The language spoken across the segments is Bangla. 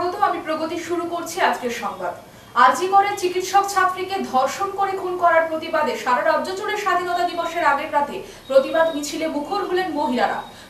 স্বাগত। আমি প্রগতি শুরু করছি আজকের সংবাদ। আরজি করে চিকিৎসক ছাত্রীকে ধর্ষণ করে খুন করার প্রতিবাদে সারা রাজ্য জুড়ে স্বাধীনতা দিবসের আগের রাতে প্রতিবাদ মিছিলে মুখর হলেন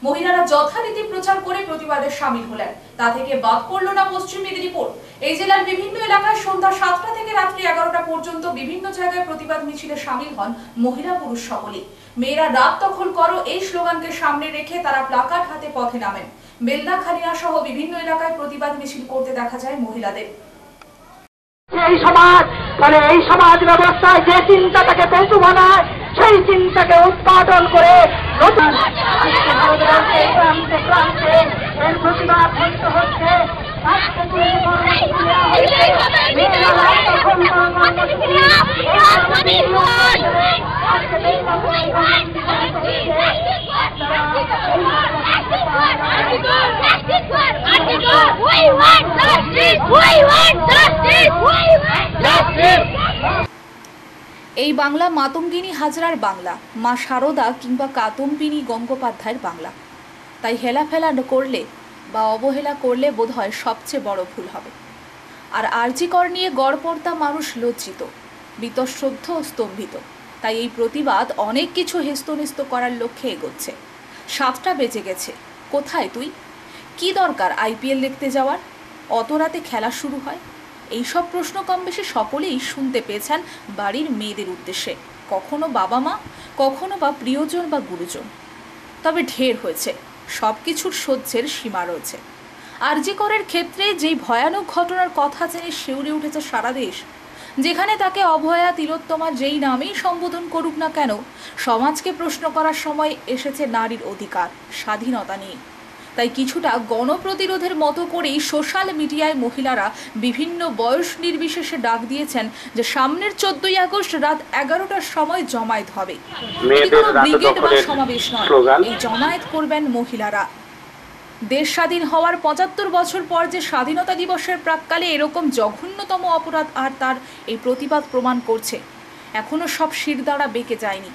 মহিলারা যথারীতি প্রচার করে প্রতিবাদে সামিল হলেন। তা থেকে বাদ পড়ল না পশ্চিম মেদিনীপুর। এই জেলার বিভিন্ন এলাকায় সন্ধ্যা 7টা থেকে রাত্রি 11টা পর্যন্ত বিভিন্ন জায়গায় প্রতিবাদ মিছিলে সামিল হন মহিলা পুরুষ সকলেই। মেয়েরা রাত দখল করো এই স্লোগানকে সামনে রেখে তারা প্লাকার্ড হাতে পথে নামেন। বেলদা খালিয়া সহ বিভিন্ন এলাকায় প্রতিবাদ মিছিল করতে দেখা যায় মহিলাদের। এই সমাজ ব্যবস্থায় যে চিন্তাটাকে পশু বানায় সেই চিন্তাকে উৎপাদন করে নতুন এর প্রতিবাদ করতে হচ্ছে। এই বাংলা মাতঙ্গিনী হাজরার বাংলা, মা শারদা কিংবা কাতম্বিনী গঙ্গোপাধ্যায়ের বাংলা। তাই হেলাফেলা করলে বা অবহেলা করলে বোধহয় সবচেয়ে বড় ভুল হবে। আর আরজি কর নিয়ে গড়পড়তা মানুষ লজ্জিত, বীতশ্রদ্ধ ও স্তম্ভিত। তাই এই প্রতিবাদ অনেক কিছু হেস্তনেস্ত করার লক্ষ্যে এগোচ্ছে। 7টা বেজে গেছে, কোথায় তুই? কি দরকার IPL দেখতে যাওয়ার? অত রাতে খেলা শুরু হয়? এইসব প্রশ্ন কম বেশি সকলেই শুনতে পেয়েছেন বাড়ির মেয়েদের উদ্দেশ্যে, কখনো বাবা মা, কখনো বা প্রিয়জন বা গুরুজন। তবে ঢের হয়েছে, সব কিছুর সহ্যের সীমা রয়েছে। আরজি করের ক্ষেত্রে যেই ভয়ানক ঘটনার কথা জেনে শিউরে উঠেছে সারা দেশ, যেখানে তাকে অভয়া তিলোত্তমা যেই নামেই সম্বোধন করুক না কেন, সমাজকে প্রশ্ন করার সময় এসেছে নারীর অধিকার, স্বাধীনতা নিয়ে। তাই কিছুটা গণপ্রতিরোধের মতো করেই সোশ্যাল মিডিয়ায় মহিলারা বিভিন্ন বয়স নির্বিশেষে ডাক দিয়েছেন যে সামনের 14ই আগস্ট রাত 11টার সময় জমায়েত হবে। ব্রিগেড বা সমাবেশ নয়, এই জমায়েত করবেন মহিলারা। দেশ স্বাধীন হওয়ার 75 বছর পর যে স্বাধীনতা দিবসের প্রাক্কালে এরকম জঘন্যতম অপরাধ আর তার এই প্রতিবাদ প্রমাণ করছে এখনো সব শিরদাঁড়া বেঁকে যায়নি।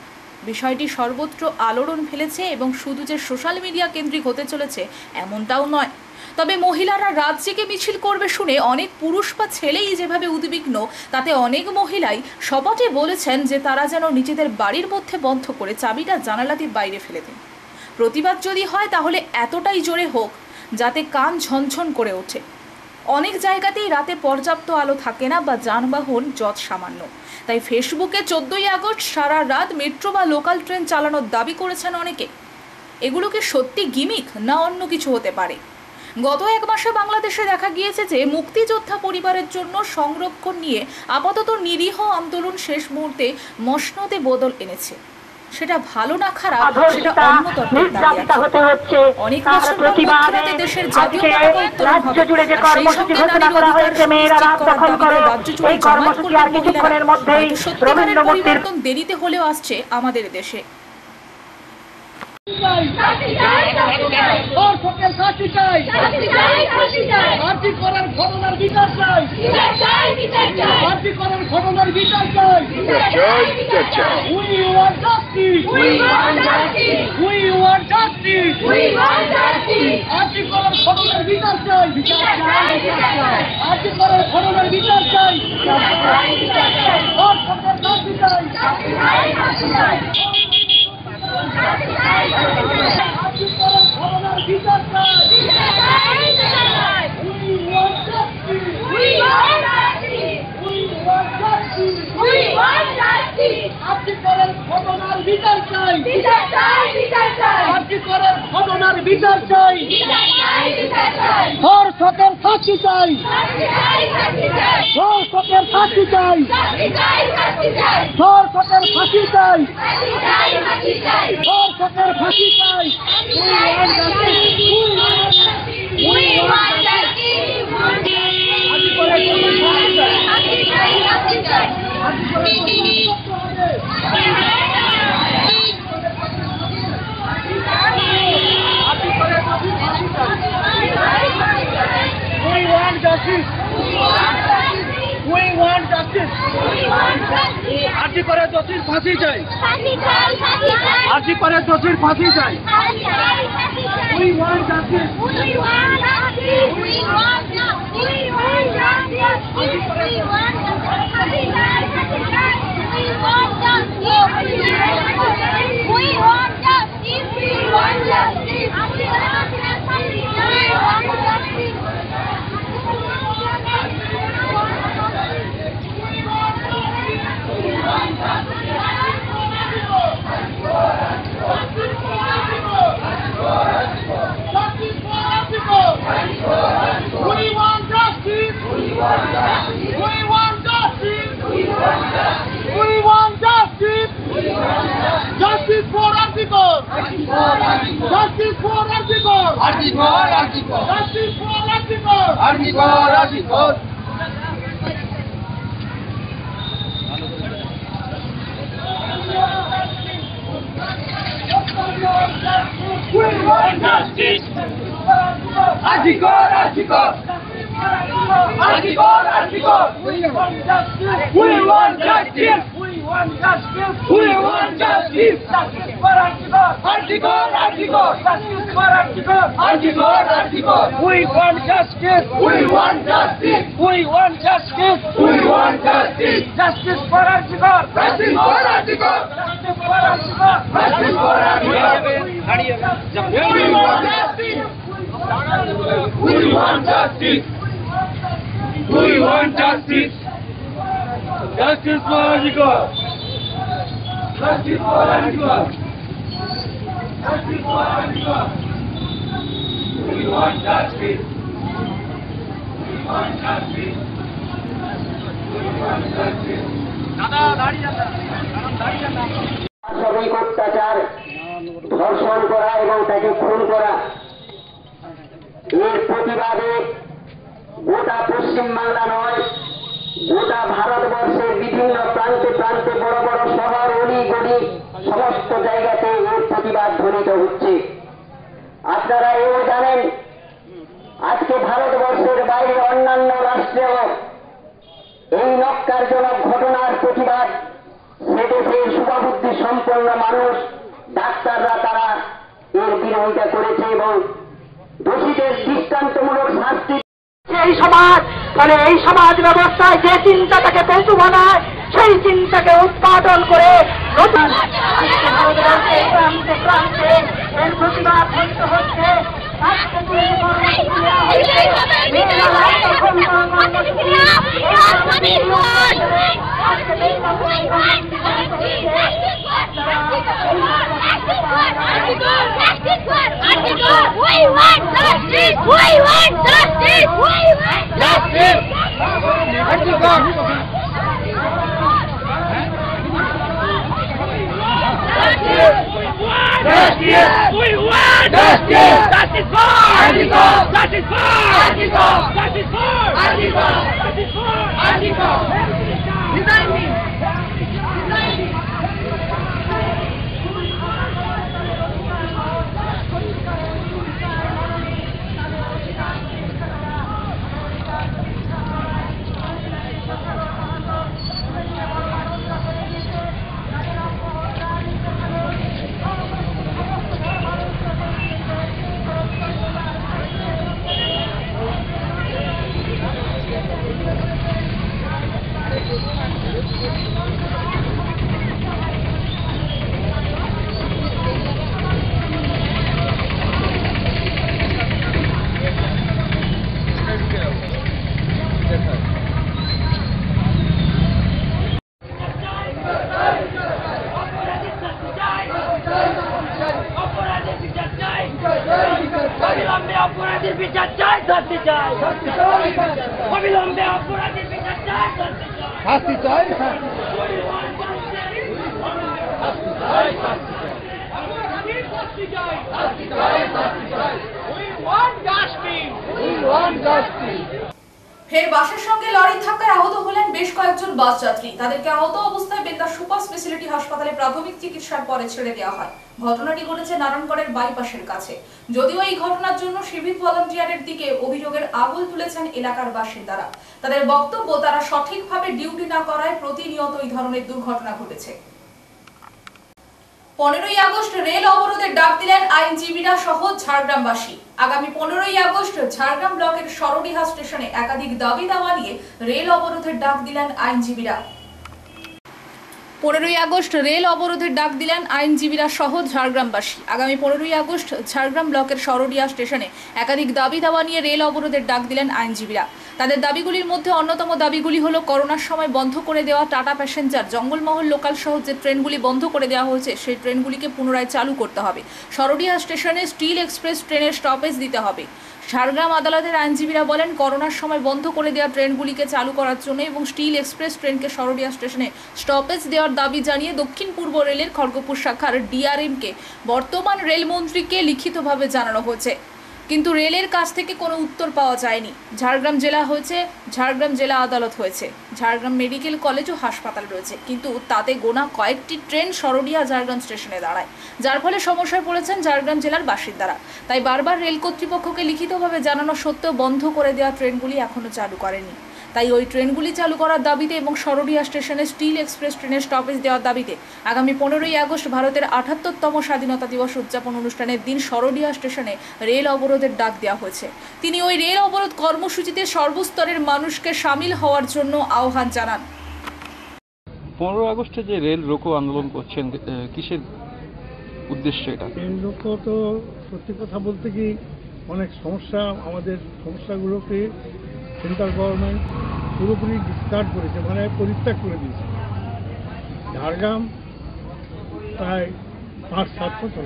বিষয়টি সর্বত্র আলোড়ন ফেলেছে এবং শুধু যে সোশ্যাল মিডিয়া কেন্দ্রিক হতে চলেছে এমনটাও নয়। তবে মহিলারা রাত জেগে মিছিল করবে শুনে অনেক পুরুষ বা ছেলেই যেভাবে উদ্বিগ্ন, তাতে অনেক মহিলাই সপাটে বলেছেন যে তারা যেন নিজেদের বাড়ির মধ্যে বন্ধ করে চাবিটা জানালা দিয়ে বাইরে ফেলে দেন। প্রতিবাদ যদি হয় তাহলে এতটাই জোরে হোক যাতে কান ঝনঝন করে ওঠে। অনেক জায়গাতেই রাতে পর্যাপ্ত আলো থাকে না বা যানবাহন যৎ সামান্য। তাই ফেসবুকে 14ই আগস্ট সারা রাত মেট্রো বা লোকাল ট্রেন চালানোর দাবি করেছেন অনেকে। এগুলোকে সত্যি গিমিক না অন্য কিছু হতে পারে? গত 1 মাসে বাংলাদেশে দেখা গিয়েছে যে মুক্তিযোদ্ধা পরিবারের জন্য সংরক্ষণ নিয়ে আপাতত নিরীহ আন্দোলন শেষ মুহূর্তে মসনদে বদল এনেছে। সেটা ভালো না খারাপ সেটা অন্য তত্ত্বের দাবি আছে। অনেক বছর প্রতিবাদে দেশের জাতীয় পতাকা উত্তোলন হবে। সেই সঙ্গে নারীর অধিকার সুনিশ্চিত করার দাবিতে রাজ্য জুড়ে জমায়েত করবেন মহিলারা। সত্যিকারের পরিবর্তন দেরিতে হলেও আসছে আমাদের দেশে। আরজি করে দোষীর ফাঁসি চাই, আরজি করে দোষীর ফাঁসি চাই। We want justice. We want justice. We want justice. Justice for Article! Justice for Article! Justice for Article! We want justice! Article! We want justice! We want justice! We want justice! Justice for Article! Justice for Article! We want justice! We want justice! We want justice! We want justice! Justice for Article! Justice for Article! Justice for Article! Justice for Article! We want justice! We want justice! We want justice! Justice for Article! Justice for Article! Justice for Article! We want justice! We want justice! We want justice! সাময়িক অত্যাচার, ধর্ষণ করা এবং তাকে খুন করা, এর প্রতিবাদে গোটা পশ্চিমবাংলা নয়, গোটা ভারতবর্ষের বিভিন্ন প্রান্তে প্রান্তে বড় বড় শহর, অলি গলি, সমস্ত জায়গাতে এর প্রতিবাদ ধ্বনিত হচ্ছে। আপনারা এও জানেন, আজকে ভারতবর্ষের বাইরে অন্যান্য রাষ্ট্রেও এই নক্কারজনক ঘটনার প্রতিবাদ সে দেশের শুভবুদ্ধি সম্পন্ন মানুষ, ডাক্তাররা তারা এর বিরোধিতা করেছে এবং দোষীদের দৃষ্টান্তমূলক শাস্তি। এই সমাজ মানে এই সমাজ ব্যবস্থায় যে চিন্তাটাকে পশু বানায়, সেই চিন্তাকে উৎপাদন করে নতুন প্রান্তে প্রান্তে এর প্রতিবাদ হতে হচ্ছে। অপরাধীর বিচার চাই, শাস্তি চাই, অবিলম্বে অপরাধীর বিচার চাই, শাস্তি চাই, ফের বাসের সঙ্গে লরির ধাক্কায় আহত হলেন বেশ কয়েকজন বাস যাত্রী। তাদেরকে আহত অবস্থায় বেলদা সুপার স্পেশালিটি হাসপাতালে প্রাথমিক চিকিৎসার পরে ছেড়ে দেওয়া হয়। ঘটনাটি ঘটেছে নারায়ণগড়ের বাইপাসের কাছে। যদিও এই ঘটনার জন্য সিভিক ভলান্টিয়ারের দিকে অভিযোগের আঙুল তুলেছেন এলাকার বাসিন্দারা। তাদের বক্তব্য, তারা সঠিকভাবে ডিউটি না করায় প্রতিনিয়ত এই ধরনের দুর্ঘটনা ঘটেছে। 15ই আগস্ট রেল অবরোধের ডাক দিলেন আইনজীবীরা সহ ঝাড়গ্রামবাসী। আগামী 15ই আগস্ট ঝাড়গ্রাম ব্লকের সরডিহা স্টেশনে একাধিক দাবি দাওয়া নিয়ে রেল অবরোধের ডাক দিলেন আইনজীবীরা। 15ই আগস্ট রেল অবরোধের ডাক দিলেন আইনজীবীরা সহ ঝাড়গ্রামবাসী। আগামী 15ই আগস্ট ঝাড়গ্রাম ব্লকের সরডিহা স্টেশনে একাধিক দাবি দাওয়া নিয়ে রেল অবরোধের ডাক দিলেন আইনজীবীরা। তাদের দাবিগুলির মধ্যে অন্যতম দাবিগুলি হলো করোনার সময় বন্ধ করে দেওয়া টাটা প্যাসেঞ্জার, জঙ্গলমহল লোকাল সহ যে ট্রেনগুলি বন্ধ করে দেওয়া হয়েছে সেই ট্রেনগুলিকে পুনরায় চালু করতে হবে। সরডিহা স্টেশনে স্টিল এক্সপ্রেস ট্রেনের স্টপেজ দিতে হবে। ঝাড়গ্রাম আদালতের আইনজীবীরা বলেন, করোনার সময় বন্ধ করে দেওয়া ট্রেনগুলিকে চালু করার জন্য এবং স্টিল এক্সপ্রেস ট্রেনকে সরডিহা স্টেশনে স্টপেজ দেওয়ার দাবি জানিয়ে দক্ষিণ পূর্ব রেলের খড়গপুর শাখার ডিআরএমকে বর্তমান রেলমন্ত্রীকে লিখিতভাবে জানানো হয়েছে, কিন্তু রেলের কাছ থেকে কোনো উত্তর পাওয়া যায়নি। ঝাড়গ্রাম জেলা হয়েছে, ঝাড়গ্রাম জেলা আদালত হয়েছে, ঝাড়গ্রাম মেডিকেল কলেজ ও হাসপাতাল রয়েছে, কিন্তু তাতে গোনা কয়েকটি ট্রেন সরডিহা ঝাড়গ্রাম স্টেশনে দাঁড়ায়, যার ফলে সমস্যায় পড়েছেন ঝাড়গ্রাম জেলার বাসিন্দারা। তাই বারবার রেল কর্তৃপক্ষকে লিখিতভাবে জানানো সত্ত্বেও বন্ধ করে দেওয়া ট্রেনগুলি এখনও চালু করেনি। তাই ওই ট্রেনগুলি চালু করার দাবিতে এবং সরডিহা স্টেশনে স্টিল এক্সপ্রেস ট্রেনের স্টপেজ দেওয়ার দাবিতে আগামী 15ই আগস্ট ভারতের 78তম স্বাধীনতা দিবস উদযাপন অনুষ্ঠানের দিন সরডিহা স্টেশনে রেল অবরোধের ডাক দেওয়া হয়েছে। তিনি ওই রেল অবরোধ কর্মসূচিতে সর্বস্তরের মানুষকে সামিল হওয়ার জন্য আহ্বান জানান। 15 আগস্টে যে রেল রোকো আন্দোলন করছেন, কিসের উদ্দেশ্যে এটা? রেল রোকো তো সত্যি কথা বলতে কি অনেক সমস্যা, আমাদের সমস্যাগুলোকে সেন্ট্রাল গভর্নমেন্ট পুরোপুরি ডিসকার্ড করেছে, মানে পরিত্যাগ করে দিয়েছে। ঝাড়গ্রাম প্রায় 5-7 বছর,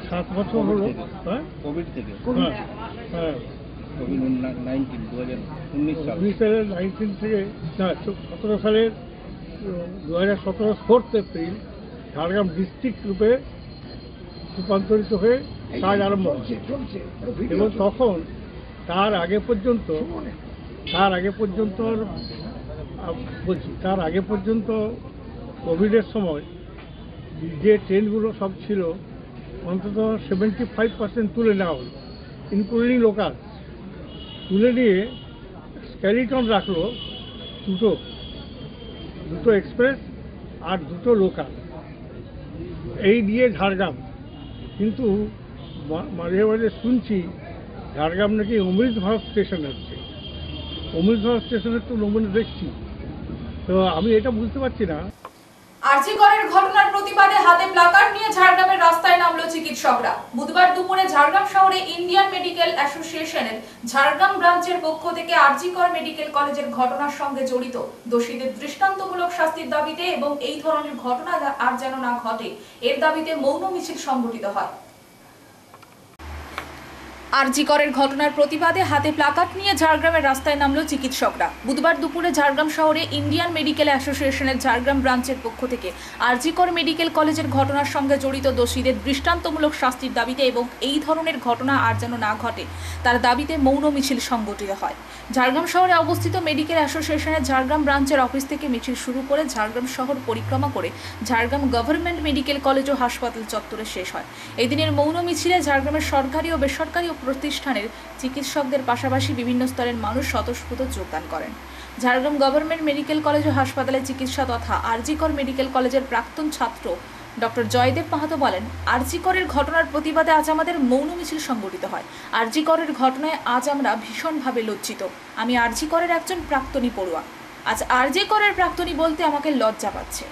7 বছর হলো, হ্যাঁ কোভিড থেকে হ্যাঁ কোভিড-19 সালের 19 থেকে না 17 সালের 2017 4 এপ্রিল ঝাড়গ্রাম ডিস্ট্রিক্ট রূপে রূপান্তরিত হয়ে কাজ আরম্ভ হচ্ছে। এবং তখন তার আগে পর্যন্ত কোভিডের সময় যে ট্রেনগুলো সব ছিল অন্তত 75% তুলে নেওয়া হলো, ইনক্লুডিং লোকাল। তুলে নিয়ে স্কেলিটন রাখলো দুটো এক্সপ্রেস আর 2টো লোকাল, এই দিয়ে ঝাড়গ্রাম। কিন্তু মাঝে মাঝে শুনছি ঝাড়গ্রাম নাকি অমৃত ভারত স্টেশন হচ্ছে। অমৃত ভারত স্টেশনের তো নমুনা দেখছি, তো আমি এটা বুঝতে পারছি না। আরজি করের ঘটনার প্রতিবাদে হাতে প্লাকার্ড নিয়ে ঝাড়গ্রামের রাস্তায় নামলো চিকিৎসকরা। বুধবার দুপুরে ঝাড়গ্রাম শহরে ইন্ডিয়ান মেডিকেল অ্যাসোসিয়েশনের ঝাড়গ্রাম ব্রাঞ্চের পক্ষ থেকে আরজি কর মেডিকেল কলেজের ঘটনার সঙ্গে জড়িত দোষীদের দৃষ্টান্তমূলক শাস্তির দাবিতে এবং এই ধরনের ঘটনা আর যেন না ঘটে এর দাবিতে মৌন মিছিল সংগঠিত হয়। আরজি করের ঘটনার প্রতিবাদে হাতে প্লাকার্ড নিয়ে ঝাড়গ্রামের রাস্তায় নামলো চিকিৎসকরা। বুধবার দুপুরে ঝাড়গ্রাম শহরে ইন্ডিয়ান মেডিকেল অ্যাসোসিয়েশনের ঝাড়গ্রাম ব্রাঞ্চের পক্ষ থেকে আরজি কর মেডিকেল কলেজের ঘটনার সঙ্গে জড়িত দোষীদের দৃষ্টান্তমূলক শাস্তির দাবিতে এবং এই ধরনের ঘটনা আর যেন না ঘটে তার দাবিতে মৌন মিছিল সংগঠিত হয়। ঝাড়গ্রাম শহরে অবস্থিত মেডিকেল অ্যাসোসিয়েশনের ঝাড়গ্রাম ব্রাঞ্চের অফিস থেকে মিছিল শুরু করে ঝাড়গ্রাম শহর পরিক্রমা করে ঝাড়গ্রাম গভর্নমেন্ট মেডিকেল কলেজ ও হাসপাতাল চত্বরে শেষ হয়। এই দিনের মৌন মিছিলে ঝাড়গ্রামের সরকারি ও বেসরকারি প্রতিষ্ঠানের চিকিৎসকদের পাশাপাশি বিভিন্ন স্তরের মানুষ স্বতঃস্ফূর্ত যোগদান করেন। ঝাড়গ্রাম গভর্নমেন্ট মেডিকেল কলেজ ও হাসপাতালে চিকিৎসা তথা আরজি কর মেডিকেল কলেজের প্রাক্তন ছাত্র ডক্টর জয়দেব মাহাতো বলেন, আরজি করের ঘটনার প্রতিবাদে আজ আমাদের মৌন মিছিল সংগঠিত হয়। আরজি করের ঘটনায় আজ আমরা ভীষণভাবে লজ্জিত। আমি আরজি করের একজন প্রাক্তনী পড়ুয়া। আজ আরজি করের প্রাক্তনী বলতে আমাকে লজ্জা পাচ্ছে।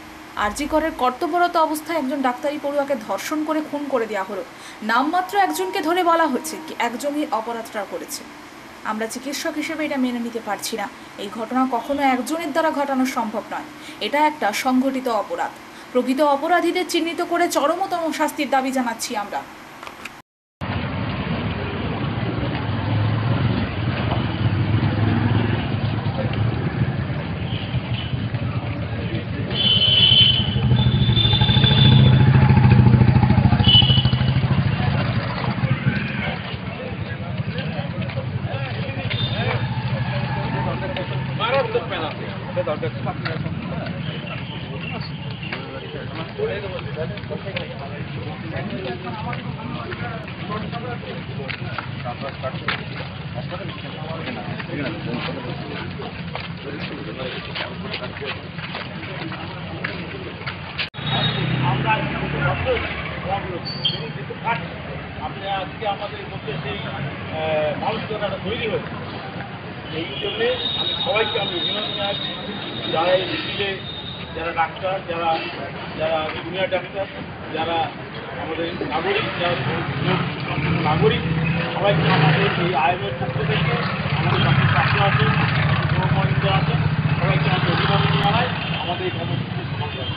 আরজি করের কর্তব্যরত অবস্থায় একজন ডাক্তারি পড়ুয়াকে ধর্ষণ করে খুন করে দেওয়া হলো। নামমাত্র একজনকে ধরে বলা হচ্ছে কি একজনই অপরাধটা করেছে। আমরা চিকিৎসক হিসেবে এটা মেনে নিতে পারছি না। এই ঘটনা কখনো একজনের দ্বারা ঘটানো সম্ভব নয়। এটা একটা সংঘটিত অপরাধ। প্রকৃত অপরাধীদের চিহ্নিত করে চরমতম শাস্তির দাবি জানাচ্ছি আমরা। আমরা আপনি আজকে আমাদের মধ্যে সেই মানসিকতাটা তৈরি হয়েছে। এই জন্যে আমি সবাইকে অভিনন্দন জানাচ্ছি, যারা এই মিছিলে, যারা ডাক্তার, যারা জুনিয়র ডাক্তার, যারা আমাদের নাগরিক, যারা নাগরিক, সবাইকে আমাদের এই আয়োগের পক্ষ থেকে আমাদের পাশে আছে, সহমর্মিত আছে, সবাইকে আমি অভিনন্দন জানাই আমাদের এই কর্মসূচির সমাধান।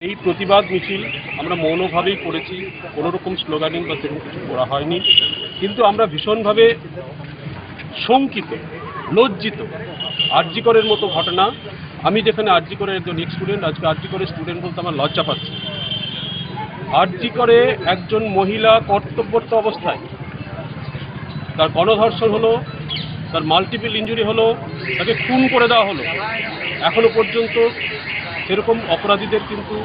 এই প্রতিবাদ মিছিল আমরা মৌনভাবেই করেছি, কোনোরকম স্লোগানিং বা সেরকম কিছু করা হয়নি, কিন্তু আমরা ভীষণভাবে শঙ্কিত, লজ্জিত। আরজি করের মতো ঘটনা, আমি যেখানে আরজি করে একজন স্টুডেন্ট, আজকে আরজি করে স্টুডেন্ট বলতে আমার লজ্জা পাচ্ছে। আরজি করে একজন মহিলা কর্তব্যরত অবস্থায় তার গণধর্ষণ হলো, তার মাল্টিপল ইনজুরি হলো, তাকে খুন করে দেওয়া হলো। এখনো পর্যন্ত সেরকম অপরাধীদের কিন্তু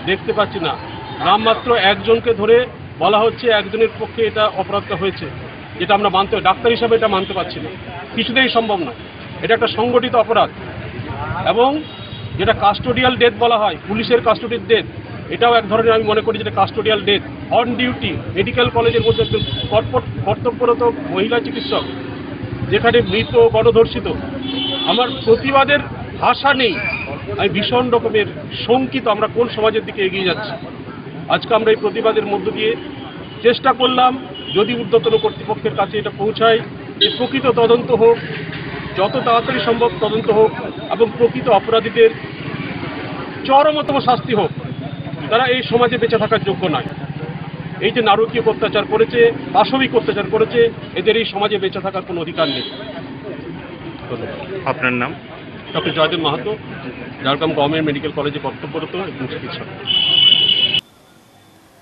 দেখতে পাচ্ছি না। নামমাত্র একজনকে ধরে বলা হচ্ছে একজনের পক্ষে এটা অপরাধটা হয়েছে, যেটা আমরা ডাক্তার হিসাবে এটা মানতে পারছি না, কিছুতেই সম্ভব নয়। এটা একটা সংগঠিত অপরাধ, এবং যেটা কাস্টোডিয়াল ডেথ বলা হয়, পুলিশের কাস্টোডির ডেথ, এটাও এক ধরনের আমি মনে করি যেটা custodial death. On duty medical কলেজের মধ্যে একজন কর্তব্যরত মহিলা চিকিৎসক যেখানে মৃত গণধর্ষিত। আমার প্রতিবাদের ভাষা নেই, আমি ভীষণ রকমের শঙ্কিত আমরা কোন সমাজের দিকে এগিয়ে যাচ্ছি। আজকে আমরা এই প্রতিবাদের মধ্য দিয়ে চেষ্টা করলাম যদি ঊর্ধ্বতন কর্তৃপক্ষের কাছে এটা পৌঁছায় যে প্রকৃত তদন্ত হোক, যত তাড়াতাড়ি সম্ভব তদন্ত হোক, এবং প্রকৃত অপরাধীদের চরমতম শাস্তি হোক। তারা এই সমাজে বেঁচে থাকার যোগ্য নয়। এই যে নারকীয় অত্যাচার করেছে, পাশবিক অত্যাচার করেছে, এদের এই সমাজে বেঁচে থাকার কোনো অধিকার নেই। আপনার নাম? Doctor Joydeb Mahato, Jhargram government medical কলেজে কর্তব্যরত একজন চিকিৎসক।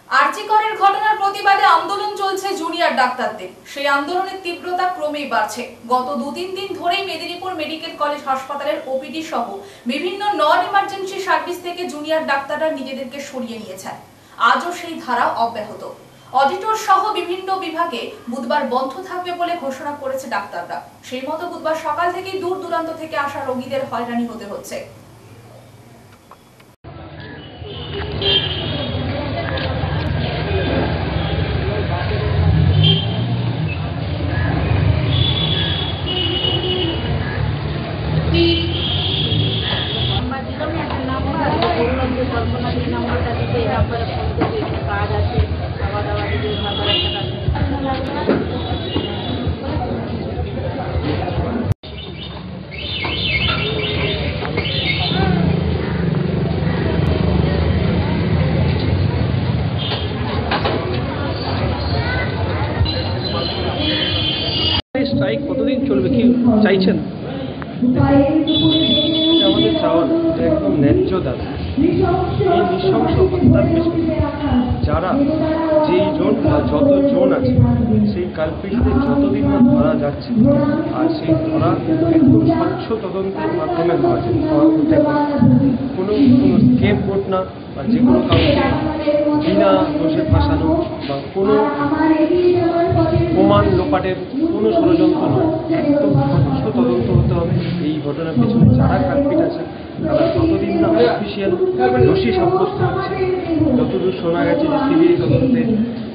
আরজি করের ঘটনার প্রতিবাদে আন্দোলন চলছে জুনিয়র ডাক্তারদের। সেই আন্দোলনের তীব্রতা ক্রমেই বাড়ছে। গত 2-3 দিন ধরেই মেদিনীপুর মেডিকেল কলেজ হাসপাতালের ওপিডি সহ বিভিন্ন নন ইমার্জেন্সি সার্ভিস থেকে জুনিয়র ডাক্তাররা নিজেদেরকে সরিয়ে নিয়েছেন। আজও সেই ধারা অব্যাহত। অডিটর সহ বিভিন্ন বিভাগে বুধবার বন্ধ থাকবে বলে ঘোষণা করেছে ডাক্তাররা। সেই মতো বুধবার সকাল থেকেই দূর দূরান্ত থেকে আসা রোগীদের হয়রানি হতে হচ্ছে। স্ট্রাইক কতদিন চলবে, কি চাইছেন? আমাদের চাওয়া একদম ন্যায্য দাবি। এই নৃশংস হত্যার পেছনে যারা যেই জোন বা যত জোন আছে সেই কালপিটদের যতদিন না ধরা যাচ্ছে, আর সেই ধরা একদম স্বচ্ছ তদন্তের মাধ্যমে হতে কোনো স্কেপ বোর্ড না, বা যে কোনো কাউকে বিনা দোষে ফাঁসানো বা কোনো প্রমাণ লোপাটের কোনো ষড়যন্ত্র নয়, একদম স্বচ্ছ তদন্ত হতে হবে। এই ঘটনার পেছনে যারা কালপিট আছে তারা যতদিন না অফিসিয়াল দোষী সাব্যস্ত হচ্ছে, যতদূর শোনা গেছে যে সিবিআই তদন্তে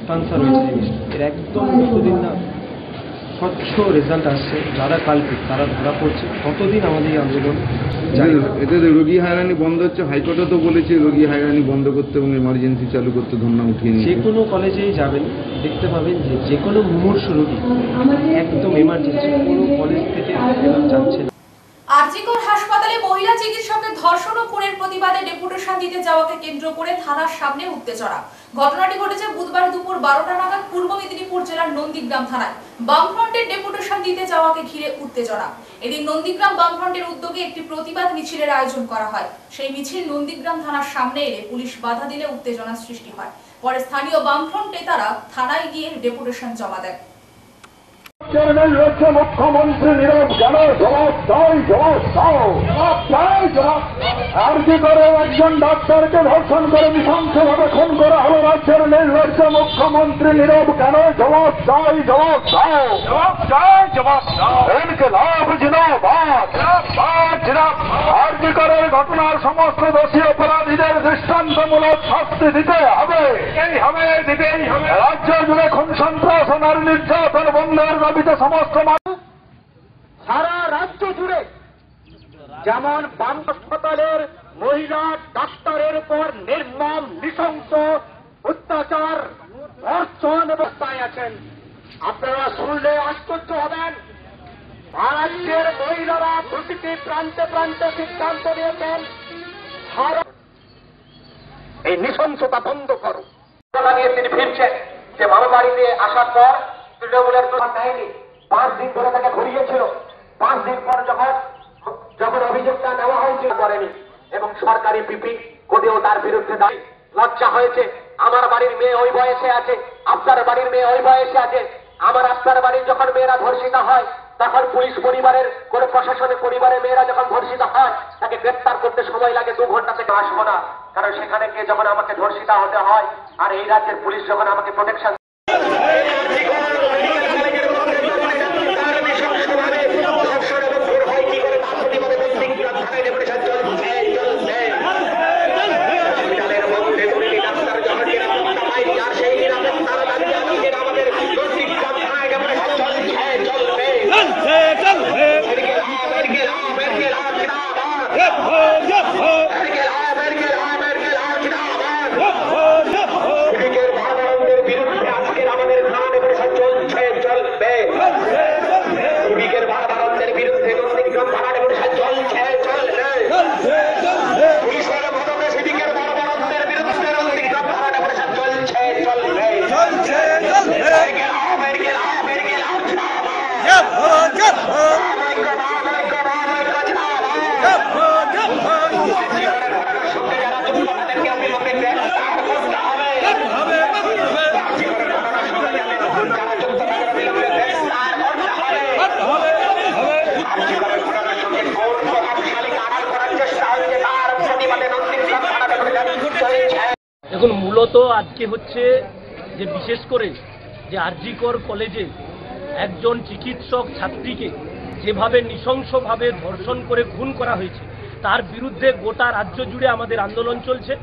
ট্রান্সফার হয়েছে জিনিসটা, এর একদম যতদিন না স্বচ্ছ রেজাল্ট আসছে, যারা কালপিট তারা ধরা পড়ছে, ততদিন আমাদের এই আন্দোলন জারি। এতে রোগী হয়রানি বন্ধ হচ্ছে, হাইকোর্টও তো বলেছে রোগী হয়রানি বন্ধ করতে এবং এমার্জেন্সি চালু করতে, ধর্ণা উঠিয়ে নিয়ে। যে কোনো কলেজেই যাবেন দেখতে পাবেন যে যে কোনো মুমূর্ষ রোগী একদম এমার্জেন্সি কোনো কলেজ থেকে যাচ্ছে। আরজি কর হাসপাতালে মহিলা চিকিৎসকের ধর্ষণ ও খুনের প্রতিবাদে ডেপুটেশন দিতে যাওয়াকে কেন্দ্র করে থানার সামনে উত্তেজনা। ঘটনাটি ঘটেছে বুধবার দুপুর 12টা নাগাদ পূর্ব মেদিনীপুর জেলার নন্দীগ্রাম থানায়। বামফ্রন্টের ডেপুটেশন দিতে যাওয়াকে ঘিরে উত্তেজনা। এদিন নন্দীগ্রাম বামফ্রন্টের উদ্যোগে একটি প্রতিবাদ মিছিলের আয়োজন করা হয়। সেই মিছিল নন্দীগ্রাম থানার সামনে এলে পুলিশ বাধা দিলে উত্তেজনার সৃষ্টি হয়। পরে স্থানীয় বামফ্রন্ট নেতারা থানায় গিয়ে ডেপুটেশন জমা দেন। চেয়ারম্যান রয়েছে মুখ্যমন্ত্রী নীরব কেন? জবাব চাই, জবাব দাও, জবাব চাই, জবাব। আরজি করে একজন ডাক্তারকে ধর্ষণ করে নৃশংসভাবে খুন করা হলো, রাজ্যের রয়েছে মুখ্যমন্ত্রী নীরব কেন? জবাব চাই, জবাব দাও, জবাব চাই, জবাব দাও। ইনকিলাব জিন্দাবাদ, জিন্দাবাদ। আরজি করের ঘটনার সমস্ত দোষী অপরাধীদের দৃষ্টান্তমূলক শাস্তি দিতে হবে, দিতেই হবে। রাজ্য জুড়ে খুন সন্ত্রাস ও নারী নির্যাতন বন্ধের দাবিতে সমস্ত সারা রাজ্য জুড়ে যেমন বাম হাসপাতালের মহিলা ডাক্তারের উপর নির্মম নৃশংস অত্যাচার ধর্ষণ অবস্থায় আছেন, আপনারা শুনলে আশ্চর্য হবেন। রাজ্যের মহিলারা প্রতিটি প্রান্তে প্রান্তে সিদ্ধান্ত নিয়েছেন এই নৃশংসতা বন্ধ করো। নিয়ে তিনি ফিরছেন যে মামা বাড়িতে আসার পর তৃণমূলের নেয়নি, 5 দিন ধরে তাকে ঘুরিয়েছিল। 5 দিন পর যখন অভিযোগটা নেওয়া হয়েছিল করেনি এবং সরকারি পিপি কোটেও তার বিরুদ্ধে দাঁড়িয়ে লজ্জা হয়েছে। আমার বাড়ির মেয়ে ওই বয়সে আছে, আপনার বাড়ির মেয়ে ওই বয়সে আছে। আপনার বাড়ির যখন মেয়েরা ধর্ষিত হয় তখন পুলিশ পরিবারের কোন প্রশাসনের পরিবারের মেয়েরা যখন ধর্ষিত হয় তাকে গ্রেপ্তার করতে সময় লাগে 2 ঘন্টা থেকে আসবো না, কারণ সেখানে গিয়ে যখন আমাকে ধর্ষিত হতে হয় আর এই রাজ্যের পুলিশ যখন আমাকে প্রোটেকশন এখন মূলত আজকে হচ্ছে যে বিশেষ করে যে আরজি কর কলেজে একজন চিকিৎসক ছাত্রীকে যেভাবে নৃশংসভাবে ধর্ষণ করে খুন করা হয়েছে তার বিরুদ্ধে গোটা রাজ্য জুড়ে আমাদের আন্দোলন চলছে।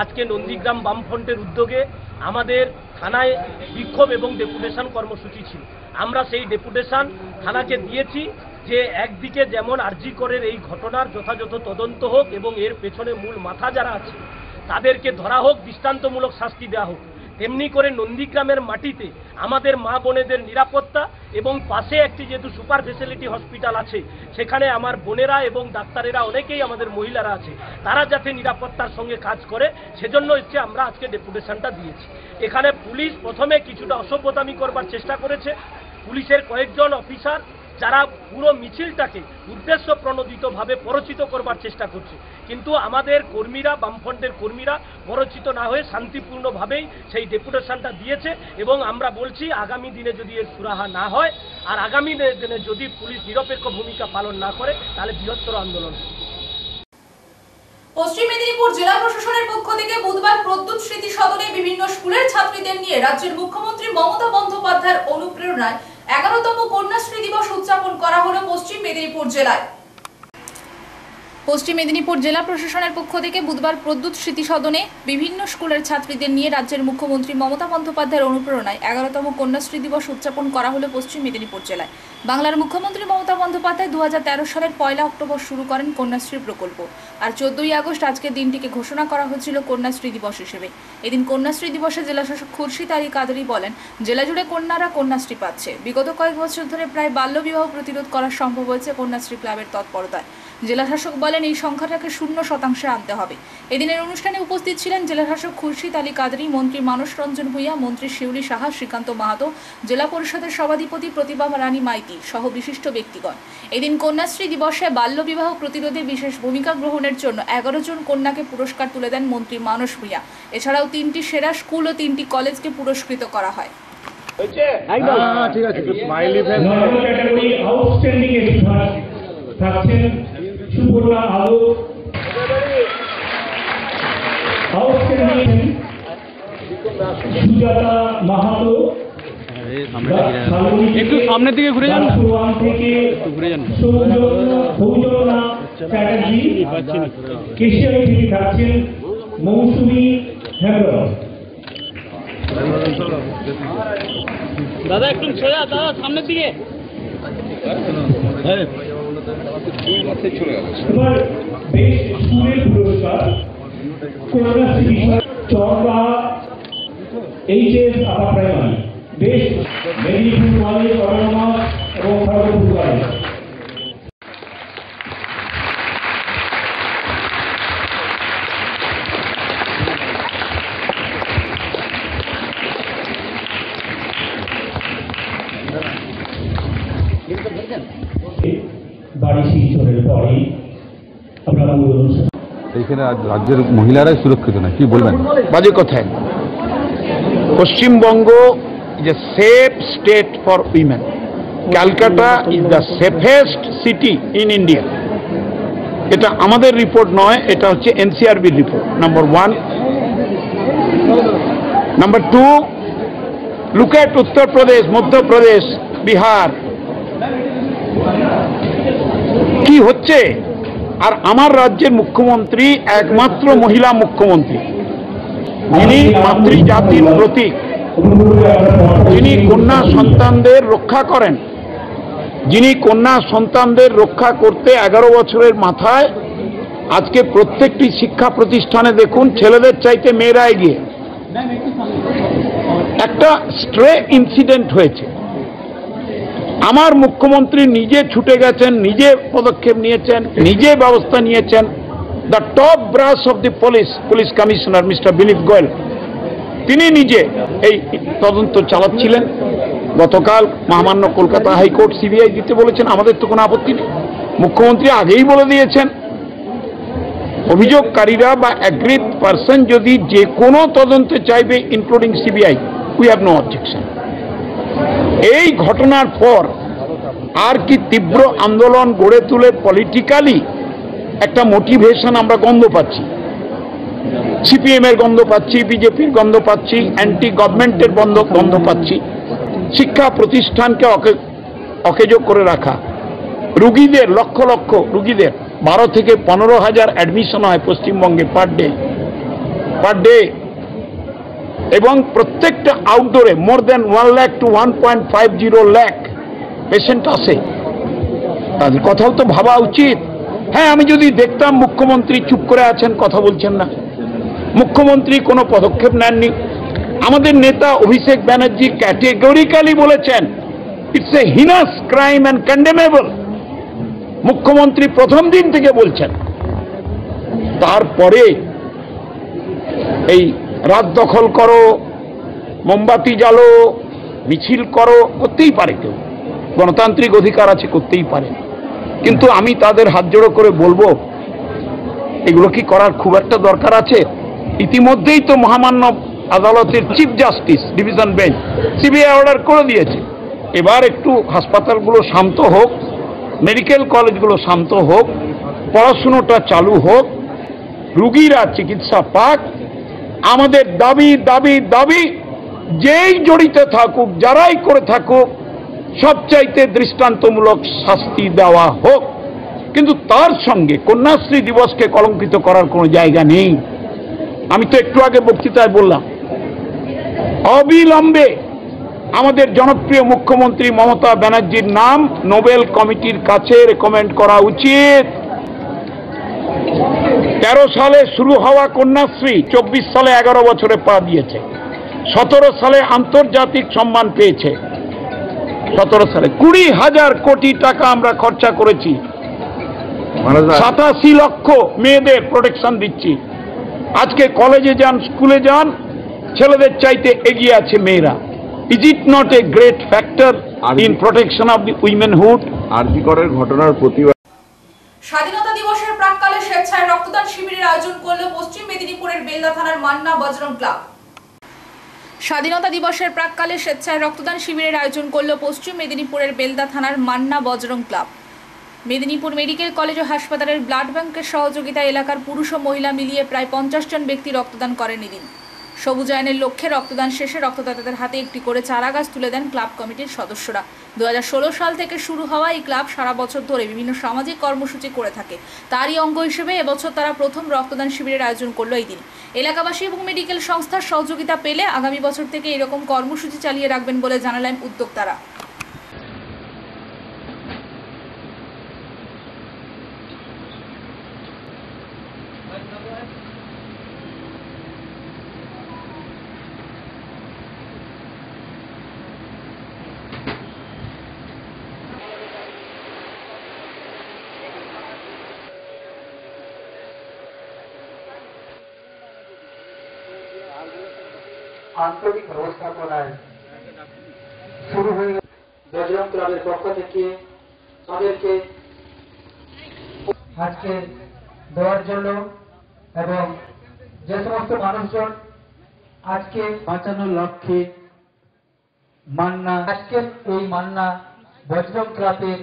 আজকে নন্দীগ্রাম বামফ্রন্টের উদ্যোগে আমাদের থানায় বিক্ষোভ এবং ডেপুটেশন কর্মসূচি ছিল। আমরা সেই ডেপুটেশন থানাকে দিয়েছি যে একদিকে যেমন আরজি করের এই ঘটনার যথাযথ তদন্ত হোক এবং এর পেছনে মূল মাথা যারা আছে তাদেরকে ধরা হোক, দৃষ্টান্তমূলক শাস্তি দেওয়া হোক, তেমনি করে নন্দীগ্রামের মাটিতে আমাদের মা বোনেদের নিরাপত্তা এবং পাশে একটি যেহেতু সুপার ফেসিলিটি হসপিটাল আছে সেখানে আমার বোনেরা এবং ডাক্তারেরা অনেকেই আমাদের মহিলারা আছে তারা যাতে নিরাপত্তার সঙ্গে কাজ করে সেজন্য হচ্ছে আমরা আজকে ডেপুটেশনটা দিয়েছি। এখানে পুলিশ প্রথমে কিছুটা অসভ্যতামি করবার চেষ্টা করেছে। পুলিশের কয়েকজন অফিসার যারা পুরো মিছিলটাকে উদ্দেশ্য প্রণোদিতভাবে প্ররোচিত করবার চেষ্টা করছে, কিন্তু আমাদের কর্মীরা বামফ্রন্টের কর্মীরা প্ররোচিত না হয়ে শান্তিপূর্ণভাবেই সেই ডেপুটেশনটা দিয়েছে এবং আমরা বলছি আগামী দিনে যদি এর সুরাহা না হয় আর আগামী দিনে যদি পুলিশ নিরপেক্ষ ভূমিকা পালন না করে তাহলে বৃহত্তর আন্দোলন। পশ্চিম মেদিনীপুর জেলা প্রশাসনের পক্ষ থেকে বুধবার প্রদ্যুৎ স্মৃতি সদনে বিভিন্ন স্কুলের ছাত্রীদের নিয়ে রাজ্যের মুখ্যমন্ত্রী মমতা বন্দ্যোপাধ্যায়ের অনুপ্রেরণায় 11তম কন্যাশ্রী দিবস উদযাপন করা হলো পশ্চিম মেদিনীপুর জেলায়। পশ্চিম মেদিনীপুর জেলা প্রশাসনের পক্ষ থেকে বুধবার প্রদ্যুৎ স্মৃতি সদনে বিভিন্ন স্কুলের ছাত্রীদের নিয়ে রাজ্যের মুখ্যমন্ত্রী মমতা বন্দ্যোপাধ্যায়ের অনুপ্রেরণায় 11তম কন্যাশ্রী দিবস উদযাপন করা হলো পশ্চিম মেদিনীপুর জেলায়। বাংলার মুখ্যমন্ত্রী মমতা বন্দ্যোপাধ্যায় 2013 সালের 1 অক্টোবর শুরু করেন কন্যাশ্রী প্রকল্প আর 14ই আগস্ট আজকের দিনটিকে ঘোষণা করা হয়েছিল কন্যাশ্রী দিবস হিসেবে। এদিন কন্যাশ্রী দিবসে জেলাশাসক খুরশিদ আলী কাদরি বলেন, জেলা জুড়ে কন্যারা কন্যাশ্রী পাচ্ছে। বিগত কয়েক বছর ধরে প্রায় বাল্যবিবাহ প্রতিরোধ করা সম্ভব হয়েছে কন্যাশ্রী ক্লাবের তৎপরতায়। জেলাশাসক বলেন এই সংখ্যাটাকে 0% আনতে হবে। এদিনের অনুষ্ঠানে উপস্থিত ছিলেন জেলাশাসক খুরশিদ আলী কাদরি, মন্ত্রী মানস রঞ্জন ভূঁইয়া, মন্ত্রী শিউলি সাহা, শ্রীকান্ত মাহাতো, জেলা পরিষদের সভাধিপতি প্রতিভা রানী মাইতি সহ বিশিষ্ট ব্যক্তিগণ। এদিন কন্যাশ্রী দিবসে বাল্যবিবাহ প্রতিরোধে বিশেষ ভূমিকা গ্রহণের জন্য 11 জন কন্যাকে পুরস্কার তুলে দেন মন্ত্রী মানস ভূঁইয়া। এছাড়াও 3টি সেরা স্কুল ও 3টি কলেজকে পুরস্কৃত করা হয়। সুপর্ণা আলো, সুজাতা মাহাতো, একটু সামনের দিকে ঘুরে যান, সৌজন্যা চ্যাটার্জি, কেশিয়ারি থেকে থাকছেন মৌসুমী হেমব্রম। দাদা একটু সোজা, দাদা সামনের দিকে। এবার বেশ স্কুলের পুরস্কার কন্যাশ্রী বিষয় চরবা এইচএস আপার প্রাইমারি, বেশ মেদিনীপুর কলেজ অটোনমাস এবং খড়গপুর কলেজ। বাড়ি শিলচরের পরে আমরা মূল অনুষ্ঠান। এইখানে রাজ্যের মহিলারাই সুরক্ষিত না, কি বলবেন? বাজে কথায় Paschimbanga is a safe state for women. Calcutta is the safest city in India. এটা আমাদের রিপোর্ট নয়, এটা হচ্ছে এনসিআরবির report. Number 1। Number 2, look at Uttar Pradesh, Madhya Pradesh, Bihar কি হচ্ছে। আর আমার রাজ্যের মুখ্যমন্ত্রী একমাত্র মহিলা মুখ্যমন্ত্রী, যিনি মাতৃজাতির প্রতীক, যিনি কন্যা সন্তানদের রক্ষা করেন, যিনি কন্যা সন্তানদের রক্ষা করতে 11 বছরের মাথায় আজকে প্রত্যেকটি শিক্ষা প্রতিষ্ঠানে দেখুন ছেলেদের চাইতে মেয়েরা এগিয়ে। একটা স্ট্রে ইনসিডেন্ট হয়েছে, আমার মুখ্যমন্ত্রী নিজে ছুটে গেছেন, নিজে পদক্ষেপ নিয়েছেন, নিজে ব্যবস্থা নিয়েছেন। The top brass of the police commissioner mister Vineet Goel, তিনি নিজে এই তদন্ত চালাচ্ছিলেন। গতকাল মহামান্য কলকাতা হাইকোর্ট সিবিআই দিতে বলেছেন, আমাদের তো কোনো আপত্তি নেই। মুখ্যমন্ত্রী আগেই বলে দিয়েছেন, অভিযোগকারীরা বা অ্যাগ্রিড পারসন যদি যে কোনো তদন্তে চাইবে including CBI, we have no objection. এই ঘটনার পর আর কি তীব্র আন্দোলন গড়ে তুলে পলিটিক্যালি একটা মোটিভেশন আমরা গন্ধ পাচ্ছি। সিপিএম এর গন্ধ পাচ্ছি, বিজেপির গন্ধ পাচ্ছি, অ্যান্টি গভর্নমেন্টের গন্ধ পাচ্ছি। শিক্ষা প্রতিষ্ঠানকে অকেজো করে রাখা, রুগীদের লক্ষ লক্ষ রুগীদের 12 থেকে 15 হাজার অ্যাডমিশন হয় পশ্চিমবঙ্গে পার ডে, এবং প্রত্যেকটা আউটডোরে মোর দেন 1 লাখ টু 1.50 লাখ পেশেন্ট আসে। তাদের কথাও তো ভাবা উচিত। হ্যাঁ, আমি যদি দেখতাম মুখ্যমন্ত্রী চুপ করে আছেন, কথা বলছেন না, মুখ্যমন্ত্রী কোনো পদক্ষেপ নেননি। আমাদের নেতা অভিষেক ব্যানার্জি ক্যাটেগরিক্যালি বলেছেন it's a heinous crime and condemnable. মুখ্যমন্ত্রী প্রথম দিন থেকে বলছেন। তারপরে এই রাত দখল করো, মোমবাতি জ্বালো, মিছিল করো, করতেই পারে, কেউ গণতান্ত্রিক অধিকার আছে, করতেই পারে। কিন্তু আমি তাদের হাত জোড়ো করে বলবো, এগুলো কি করার খুব একটা দরকার আছে? ইতিমধ্যেই তো মহামান্য আদালতের chief justice division bench CBI order করে দিয়েছে। এবার একটু হাসপাতালগুলো শান্ত হোক, মেডিকেল কলেজগুলো শান্ত হোক, পড়াশুনোটা চালু হোক, রুগীরা চিকিৎসা পাক। আমাদের দাবি দাবি দাবি, যেই জড়িত থাকুক, যারাই করে থাকুক, সবচাইতে দৃষ্টান্তমূলক শাস্তি দেওয়া হোক। কিন্তু তার সঙ্গে কন্যাশ্রী দিবসকে কলঙ্কিত করার কোনো জায়গা নেই। আমি তো একটু আগে বক্তৃতায় বললাম, অবিলম্বে আমাদের জনপ্রিয় মুখ্যমন্ত্রী মমতা ব্যানার্জির নাম নোবেল কমিটির কাছে রেকমেন্ড করা উচিত। 13 সালে শুরু হওয়া কন্যাশ্রী 24 সালে 11 বছরে পা দিয়েছে, 17 সালে আন্তর্জাতিক সম্মান পেয়েছে। 17 সালে 20,000 কোটি টাকা আমরা খরচা করেছি, 87 লক্ষ মেয়েদের প্রোটেকশন দিচ্ছি। আজকে কলেজে যান, স্কুলে যান, ছেলেদের চাইতে এগিয়ে আছে মেয়েরা। Is it not a great factor in protection of the womanhood? আরজিকরের ঘটনার প্রতিবাদ। স্বাধীনতা দিবসের প্রাক্কালে স্বেচ্ছায় রক্তদান শিবিরের আয়োজন করল পশ্চিম মেদিনীপুরের বেলদা থানার মান্না বজরং ক্লাব। স্বাধীনতা দিবসের প্রাক্কালে স্বেচ্ছায় রক্তদান শিবিরের আয়োজন করল পশ্চিম মেদিনীপুরের বেলদা থানার Manna Bajrang club. Medinipur medical college ও হাসপাতালের ব্লাড ব্যাংকের সহযোগিতায় এলাকার পুরুষ ও মহিলা মিলিয়ে প্রায় 50 জন ব্যক্তি রক্তদান করেন এদিন। সবুজায়নের লক্ষ্যে রক্তদান শেষে রক্তদাতাদের হাতে একটি করে চারা গাছ তুলে দেন ক্লাব কমিটির সদস্যরা। 2016 সাল থেকে শুরু হওয়া এই ক্লাব সারা বছর ধরে বিভিন্ন সামাজিক কর্মসূচি করে থাকে। তারই অঙ্গ হিসেবে এবছর তারা প্রথম রক্তদান শিবিরের আয়োজন করলো এই দিন। এলাকাবাসী এবং মেডিকেল সংস্থার সহযোগিতা পেলে আগামী বছর থেকে এরকম কর্মসূচি চালিয়ে রাখবেন বলে জানালেন উদ্যোক্তারা। আন্তরিক ব্যবস্থাপনায় শুরু হয়ে বজরং ক্লাবের পক্ষ থেকে তাদেরকে আজকে দেওয়ার জন্য এবং যে সমস্ত মানুষজন আজকে বাঁচানোর লক্ষ্যে মান্না আজকের এই মান্না বজরং ক্লাবের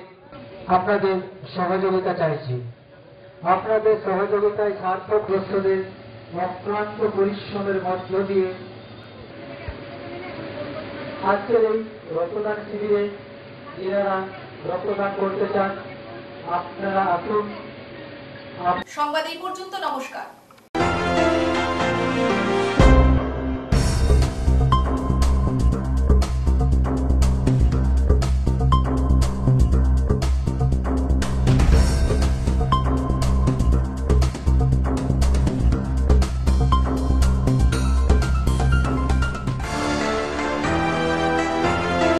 আপনাদের সহযোগিতা চাইছি। আপনাদের সহযোগিতায় স্বার্থগ্রস্তদের অক্লান্ত পরিশ্রমের মধ্য দিয়ে আজকের এই রক্তদান শিবিরে এনারা রক্তদান করতে চান। আপনারা আসুন। সংবাদ এই পর্যন্ত। নমস্কার।